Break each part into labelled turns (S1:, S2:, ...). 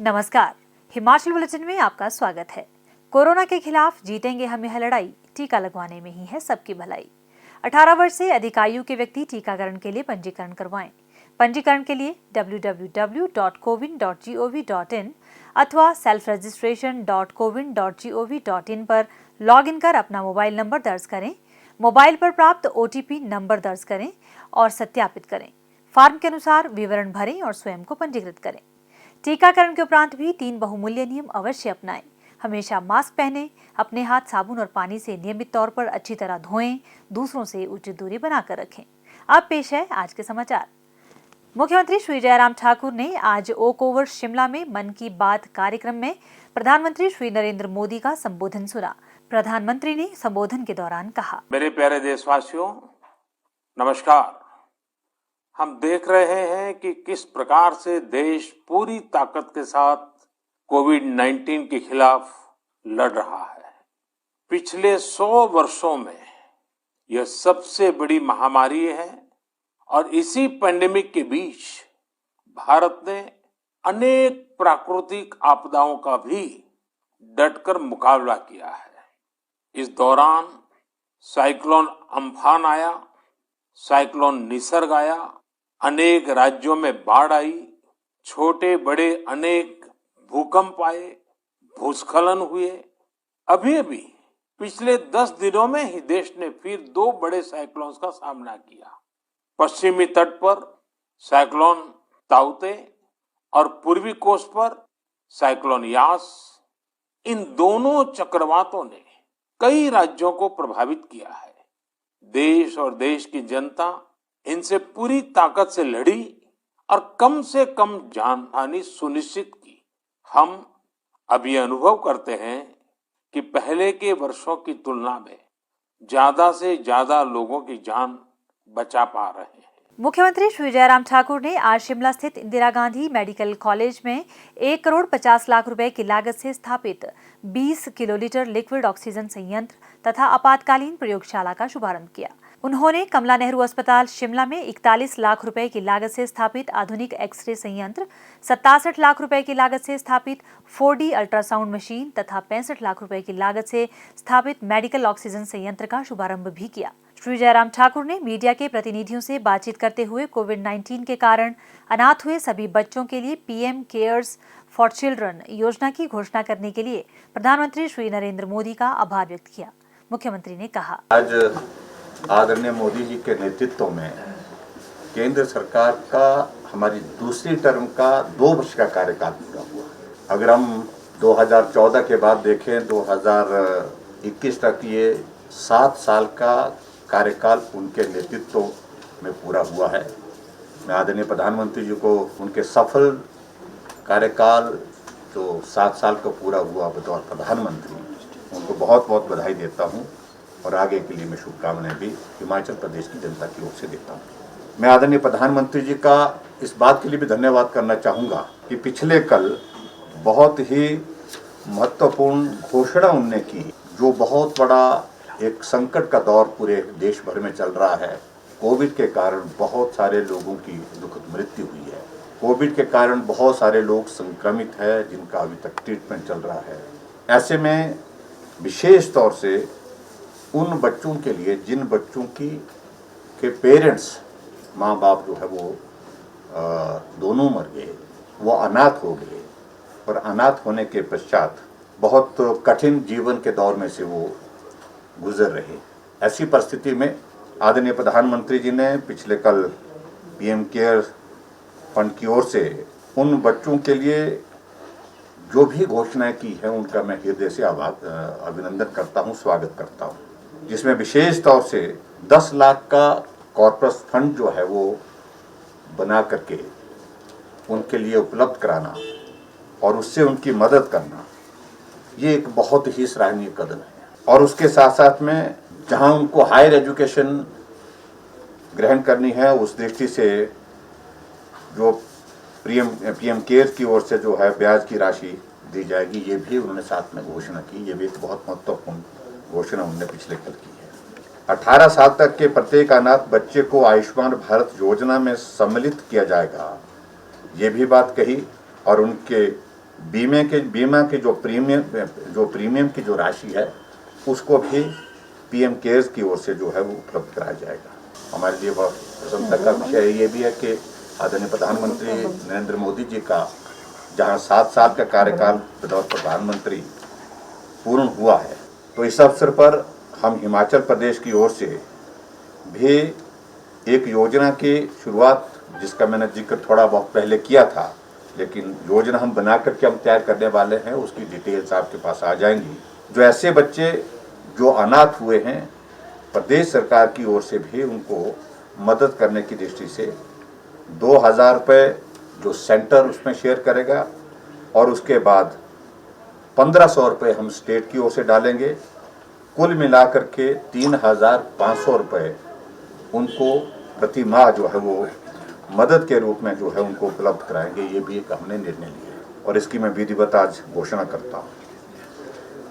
S1: नमस्कार, हिमाचल बुलेटिन में आपका स्वागत है। कोरोना के खिलाफ जीतेंगे हम यह लड़ाई, टीका लगवाने में ही है सबकी भलाई। 18 वर्ष से अधिक आयु के व्यक्ति टीकाकरण के लिए पंजीकरण करवाएं। पंजीकरण के लिए www.cowin.gov.in अथवा selfregistration.cowin.gov.in पर लॉगिन कर अपना मोबाइल नंबर दर्ज करें। मोबाइल पर प्राप्त OTP नंबर दर्ज करें और सत्यापित करें। फॉर्म के अनुसार विवरण भरें और स्वयं को पंजीकृत करें। टीकाकरण के उपरांत भी 3 बहुमूल्य नियम अवश्य अपनाएं। हमेशा मास्क पहनें, अपने हाथ साबुन और पानी से नियमित तौर पर अच्छी तरह धोएं, दूसरों से उचित दूरी बनाकर रखें। अब पेश है आज के समाचार। मुख्यमंत्री श्री जयराम ठाकुर ने आज ओक ओवर शिमला में मन की बात कार्यक्रम में प्रधानमंत्री श्री नरेंद्र मोदी का संबोधन सुना। प्रधानमंत्री ने संबोधन के दौरान कहा,
S2: मेरे प्यारे देशवासियों, नमस्कार। हम देख रहे हैं कि किस प्रकार से देश पूरी ताकत के साथ कोविड-19 के खिलाफ लड़ रहा है। पिछले 100 वर्षों में यह सबसे बड़ी महामारी है और इसी पैंडेमिक के बीच भारत ने अनेक प्राकृतिक आपदाओं का भी डटकर मुकाबला किया है। इस दौरान साइक्लोन अम्फान आया, साइक्लोन निसर्ग आया, अनेक राज्यों में बाढ़ आई, छोटे बड़े अनेक भूकंप आए, भूस्खलन हुए। अभी पिछले 10 दिनों में ही देश ने फिर 2 बड़े साइक्लोन्स का सामना किया। पश्चिमी तट पर साइक्लोन ताउते और पूर्वी कोस्ट पर साइक्लोन यास। इन दोनों चक्रवातों ने कई राज्यों को प्रभावित किया है। देश और देश की जनता इनसे पूरी ताकत से लड़ी और कम से कम जानहानि सुनिश्चित की। हम अब ये अनुभव करते हैं कि पहले के वर्षों की तुलना में ज्यादा से ज्यादा लोगों की जान बचा पा रहे हैं।
S1: मुख्यमंत्री श्री जयराम ठाकुर ने आज शिमला स्थित इंदिरा गांधी मेडिकल कॉलेज में 1,50 लाख रुपए की लागत से स्थापित 20 किलोलीटर लिक्विड ऑक्सीजन संयंत्र तथा आपातकालीन प्रयोगशाला का शुभारंभ किया। उन्होंने कमला नेहरू अस्पताल शिमला में 41 लाख रुपए की लागत से स्थापित आधुनिक एक्सरे संयंत्र, 67 लाख रुपए की लागत से स्थापित 4D अल्ट्रासाउंड मशीन तथा 65 लाख रुपए की लागत से स्थापित मेडिकल ऑक्सीजन संयंत्र का शुभारंभ भी किया। श्री जयराम ठाकुर ने मीडिया के प्रतिनिधियों से बातचीत करते हुए कोविड-19 के कारण अनाथ हुए सभी बच्चों के लिए PM केयर्स फॉर चिल्ड्रन योजना की घोषणा करने के लिए प्रधानमंत्री श्री नरेंद्र मोदी का आभार व्यक्त किया। मुख्यमंत्री ने कहा,
S3: आज आदरणीय मोदी जी के नेतृत्व में केंद्र सरकार का हमारी दूसरी टर्म का 2 वर्ष का कार्यकाल पूरा हुआ। अगर हम 2014 के बाद देखें 2021 तक ये 7 साल का कार्यकाल उनके नेतृत्व में पूरा हुआ है। मैं आदरणीय प्रधानमंत्री जी को उनके सफल कार्यकाल जो 7 साल का पूरा हुआ बतौर प्रधानमंत्री, उनको बहुत बहुत बधाई देता हूं और आगे के लिए मैं शुभकामनाएं भी हिमाचल प्रदेश की जनता की ओर से देता हूं। मैं आदरणीय प्रधानमंत्री जी का इस बात के लिए भी धन्यवाद करना चाहूँगा कि पिछले कल बहुत ही महत्वपूर्ण घोषणा उन्होंने की। जो बहुत बड़ा एक संकट का दौर पूरे देश भर में चल रहा है। कोविड के कारण बहुत सारे लोगों की दुखद मृत्यु हुई है। कोविड के कारण बहुत सारे लोग संक्रमित हैं जिनका अभी तक ट्रीटमेंट चल रहा है। ऐसे में विशेष तौर से उन बच्चों के लिए जिन बच्चों के पेरेंट्स, माँ बाप जो है वो दोनों मर गए, वो अनाथ हो गए और अनाथ होने के पश्चात बहुत कठिन जीवन के दौर में से वो गुजर रहे। ऐसी परिस्थिति में आदरणीय प्रधानमंत्री जी ने पिछले कल PM केयर फंड की ओर से उन बच्चों के लिए जो भी घोषणाएं की है उनका मैं हृदय से अभिनंदन करता हूं, स्वागत करता हूं। जिसमें विशेष तौर से 10 लाख का कॉर्पस फंड जो है वो बना करके उनके लिए उपलब्ध कराना और उससे उनकी मदद करना, ये एक बहुत ही सराहनीय कदम है। और उसके साथ साथ में जहां उनको हायर एजुकेशन ग्रहण करनी है, उस दृष्टि से जो PM केयर की ओर से जो है ब्याज की राशि दी जाएगी, ये भी उन्होंने साथ में घोषणा की। ये भी एक बहुत महत्वपूर्ण घोषणा उन्होंने पिछले कल की है। 18 साल तक के प्रत्येक अनाथ बच्चे को आयुष्मान भारत योजना में सम्मिलित किया जाएगा, ये भी बात कही। और उनके बीमा के जो प्रीमियम की जो राशि है उसको भी पीएम केयर्स की ओर से जो है वो उपलब्ध कराया जाएगा। हमारे लिए बहुत प्रसन्नता का विषय ये भी है कि आदरणीय प्रधानमंत्री नरेंद्र मोदी जी का जहां 7 साल का कार्यकाल बतौर प्रधानमंत्री पूर्ण हुआ है, तो इस अवसर पर हम हिमाचल प्रदेश की ओर से भी एक योजना की शुरुआत, जिसका मैंने जिक्र थोड़ा बहुत पहले किया था, लेकिन योजना हम बना करके हम तैयार करने वाले हैं, उसकी डिटेल्स आपके पास आ जाएंगी। जो ऐसे बच्चे जो अनाथ हुए हैं, प्रदेश सरकार की ओर से भी उनको मदद करने की दृष्टि से 2000 रुपये जो सेंटर उसमें शेयर करेगा और उसके बाद 1500 रुपये हम स्टेट की ओर से डालेंगे। कुल मिलाकर के 3500 रुपये उनको प्रति माह जो है वो मदद के रूप में जो है उनको उपलब्ध कराएंगे। ये भी एक हमने निर्णय लिया है और इसकी मैं विधिवत आज घोषणा करता हूँ।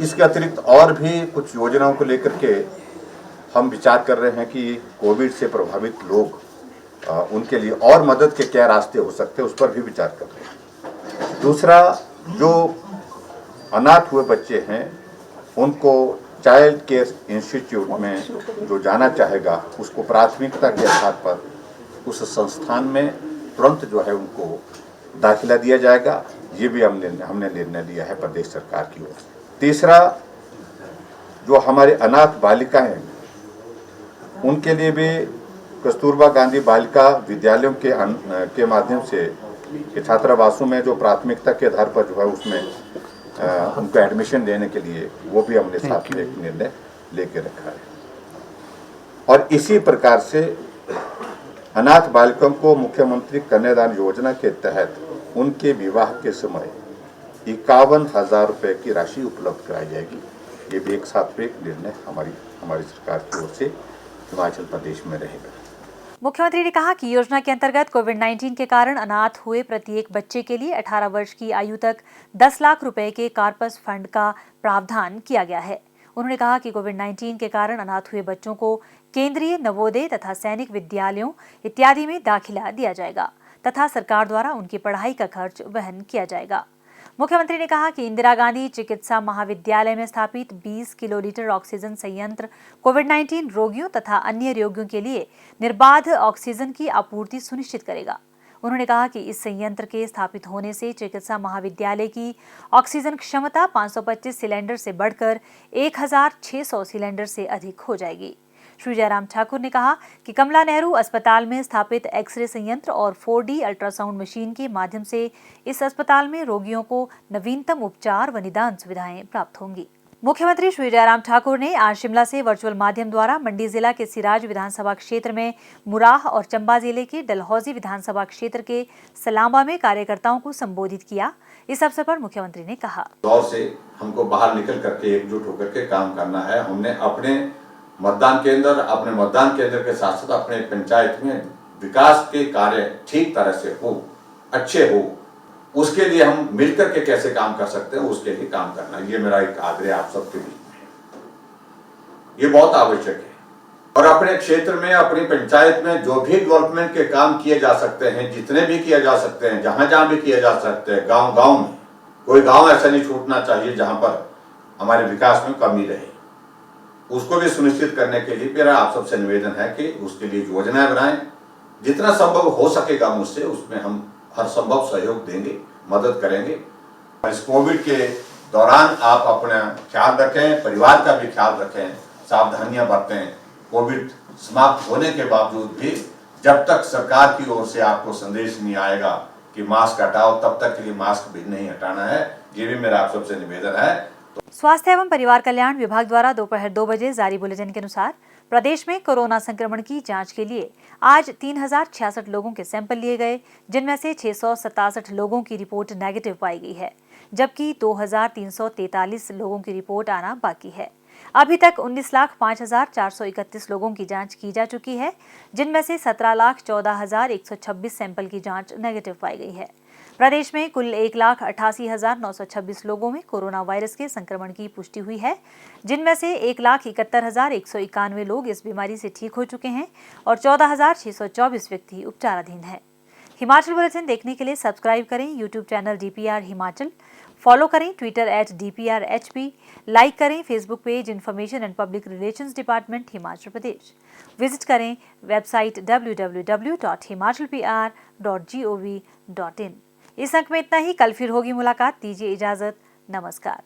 S3: इसके अतिरिक्त और भी कुछ योजनाओं को लेकर के हम विचार कर रहे हैं कि कोविड से प्रभावित लोग उनके लिए और मदद के क्या रास्ते हो सकते हैं, उस पर भी विचार कर रहे हैं। दूसरा, जो अनाथ हुए बच्चे हैं उनको चाइल्ड केयर इंस्टीट्यूट में जो जाना चाहेगा उसको प्राथमिकता के आधार पर उस संस्थान में तुरंत जो है उनको दाखिला दिया जाएगा। ये भी हमने निर्णय लिया है प्रदेश सरकार की ओर से। तीसरा, जो हमारे अनाथ बालिकाएं हैं उनके लिए भी कस्तूरबा गांधी बालिका विद्यालयों के माध्यम से छात्रावासों में जो प्राथमिकता के आधार पर जो है उसमें उनको एडमिशन देने के लिए वो भी हमने साथ में एक निर्णय लेके रखा है। और इसी प्रकार से अनाथ बालिकाओं को मुख्यमंत्री कन्यादान योजना के तहत उनके विवाह के समय 51,000 रुपये की राशि उपलब्ध कराई जाएगी। ये भी एक सात्विक निर्णय हमारी सरकार की ओर से हिमाचल प्रदेश में रहेगा।
S1: मुख्यमंत्री ने कहा कि योजना के अंतर्गत कोविड-19 के कारण अनाथ हुए प्रत्येक बच्चे के लिए 18 वर्ष की आयु तक 10 लाख रुपए के कार्पस फंड का प्रावधान किया गया है। उन्होंने कहा कि कोविड-19 के कारण अनाथ हुए बच्चों को केंद्रीय, नवोदय तथा सैनिक विद्यालयों इत्यादि में दाखिला दिया जाएगा तथा सरकार द्वारा उनकी पढ़ाई का खर्च वहन किया जाएगा। मुख्यमंत्री ने कहा कि इंदिरा गांधी चिकित्सा महाविद्यालय में स्थापित 20 किलोलीटर ऑक्सीजन संयंत्र कोविड-19 रोगियों तथा अन्य रोगियों के लिए निर्बाध ऑक्सीजन की आपूर्ति सुनिश्चित करेगा। उन्होंने कहा कि इस संयंत्र के स्थापित होने से चिकित्सा महाविद्यालय की ऑक्सीजन क्षमता 525 सिलेंडर से बढ़कर 1600 सिलेंडर से अधिक हो जाएगी। श्री जयराम ठाकुर ने कहा कि कमला नेहरू अस्पताल में स्थापित एक्सरे संयंत्र और 4D अल्ट्रासाउंड मशीन के माध्यम से इस अस्पताल में रोगियों को नवीनतम उपचार व निदान सुविधाएं प्राप्त होंगी। मुख्यमंत्री श्री जयराम ठाकुर ने आज शिमला से वर्चुअल माध्यम द्वारा मंडी जिला के सिराज विधानसभा क्षेत्र में मुराह और चंबा जिले के डलहौजी विधानसभा क्षेत्र के सलांबा में कार्यकर्ताओं को संबोधित किया। इस अवसर पर मुख्यमंत्री ने कहा,
S3: दौर से हमको बाहर निकल करके एकजुट होकर के काम करना है। हमने अपने मतदान केंद्र के साथ साथ अपने पंचायत में विकास के कार्य ठीक तरह से हो, अच्छे हो, उसके लिए हम मिलकर के कैसे काम कर सकते हैं उसके लिए काम करना, ये मेरा एक आग्रह आप सबके बीच में, ये बहुत आवश्यक है। और अपने क्षेत्र में, अपनी पंचायत में जो भी डेवलपमेंट के काम किए जा सकते हैं, जितने भी किए जा सकते हैं, जहां भी किए जा सकते हैं, गांव में कोई गांव ऐसा नहीं छूटना चाहिए जहां पर हमारे विकास में कमी रहे। उसको भी सुनिश्चित करने के लिए मेरा आप सबसे निवेदन है कि उसके लिए योजनाएं बनाएं। जितना संभव हो सकेगा मुझसे उसमें हम हर संभव सहयोग देंगे, मदद करेंगे। इस कोविड के दौरान आप अपना ख्याल रखें, परिवार का भी ख्याल रखें, सावधानियां बरतें। कोविड समाप्त होने के बावजूद भी जब तक सरकार की ओर से आपको संदेश नहीं आएगा कि मास्क हटाओ, तब तक के लिए मास्क भी नहीं हटाना है। ये भी मेरा आप सबसे निवेदन है।
S1: स्वास्थ्य एवं परिवार कल्याण विभाग द्वारा दोपहर 2 बजे जारी बुलेटिन के अनुसार प्रदेश में कोरोना संक्रमण की जांच के लिए आज 3066 लोगों के सैंपल लिए गए, जिनमें से 667 लोगों की रिपोर्ट नेगेटिव पाई गई है, जबकि 2343 लोगों की रिपोर्ट आना बाकी है। अभी तक 19,05,431 लोगों की जांच की जा चुकी है, जिनमें से 17,14,126 सैंपल की जांच नेगेटिव पाई गई है। प्रदेश में कुल 1,88,926 लोगों में कोरोना वायरस के संक्रमण की पुष्टि हुई है, जिनमें से 1,71,191 लोग इस बीमारी से ठीक हो चुके हैं और 14,624 व्यक्ति उपचाराधीन हैं। हिमाचल बुलेटिन देखने के लिए सब्सक्राइब करें YouTube channel DPR Himachal, follow करें ट्विटर @DPRHP, लाइक करें Facebook page information and public relations department Himachal Pradesh, visit करें वेबसाइट www.himachalpr.gov.in। इस अंक में इतना ही, कल फिर होगी मुलाकात, दीजिए इजाजत, नमस्कार।